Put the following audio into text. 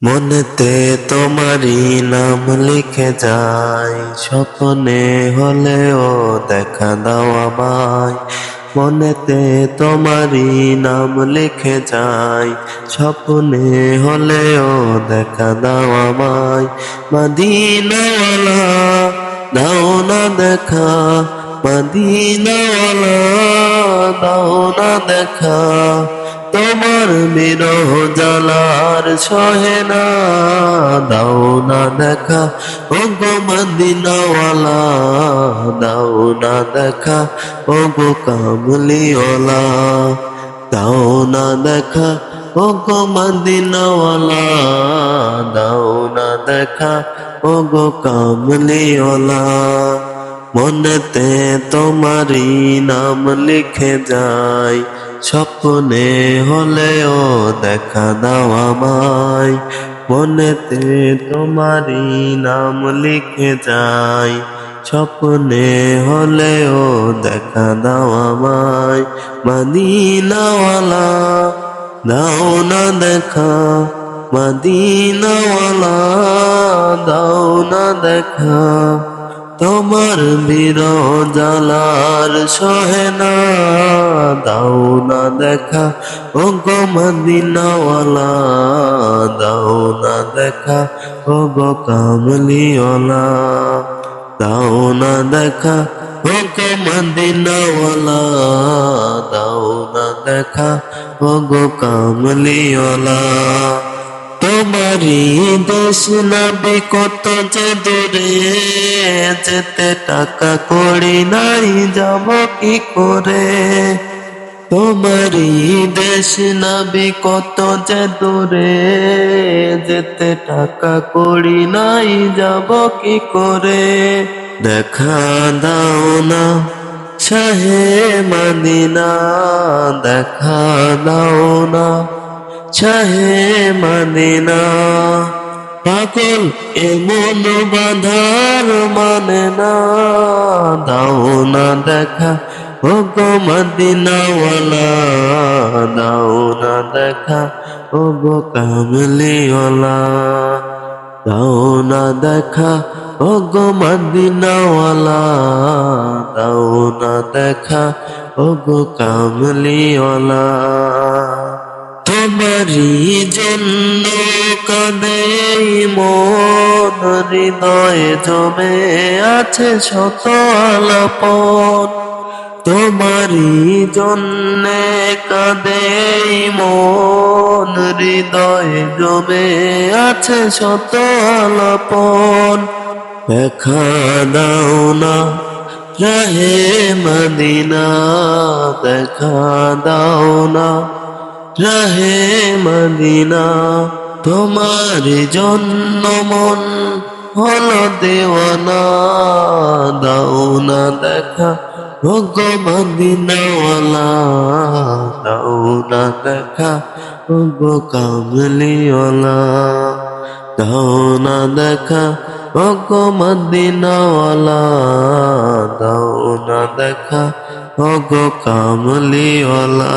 মনেতে তোমারই নাম লিখে যাই, স্বপ্নে হলেও দেখা দাও আমায়। মনেতে তোমারই নাম লিখে যাই, স্বপ্নে হলেও দেখা দাও আমায়। মদিনাওয়ালা দাও না দেখা, মদিনাওয়ালা দাও না দেখা। তোমার বিরহ জ্বালার সহে না, দাও না দেখা। ও গো মদিনাওয়ালা দাও না দেখা, ও গো কামলিওয়ালা দাও না দেখা। ও গো মদিনাওয়ালা দাও না দেখা, ও গো কামলিওয়ালা। মনেতে তোমারই নাম লিখে যাই, স্বপ্নে হলেও দেখা দাও আমায়। মনেতে তোমারই নাম লিখে যাই, স্বপ্নে হলেও দেখা দাও আমায়। মদিনাওয়ালা দাও না দেখা, মদিনাওয়ালা দাও না দেখা। তোমার বিরহ জ্বালার সহে না, দাও না দেখা। ও গো মদিনাওয়ালা দাও না দেখা, ও গো কামলিওয়ালা দাও না দেখা। ও গো মদিনাওয়ালা দাও না দেখা, ও গো কামলিওয়ালা। তোমারই দেশ নাবে কত যে দূরে, যেতে টাকা কড়ি নাই যাব কি করে। তোমারই দেশ নাবে কত যে দূরে, যেতে টাকা কড়ি নাই যাব কি করে। দেখা দাও না শাহে মদিনা, দেখা দাও না শাহে মদিনা। পাগল এমন বাঁধার মানে না, দাও না দেখা। ও গো মদিনাওয়ালা দাও না দেখা, ও গো কামলিওয়ালা দাও না দেখা। ও গো মদিনাওয়ালা দাও না দেখা, ও গো কামলিওয়ালা। তোমারই জন্য কাঁদে মন, হৃদয়ে জমে আছে শত আলাপন। তোমারই জন্যে কাঁদে মন, হৃদয়ে জমে আছে শত আলাপন। দেখা দাও না শাহে মদিনা, দেখা দাও না শাহে মদিনা। তোমার জন্য মন হলো দেওয়ানা, দাও না দেখা। ও গো মদিনাওয়ালা দাও না দেখা, ও গো কামলিওয়ালা দাও না দেখা। ও গো মদিনাওয়ালা দাও না দেখা, ও গো কামলিওয়ালা।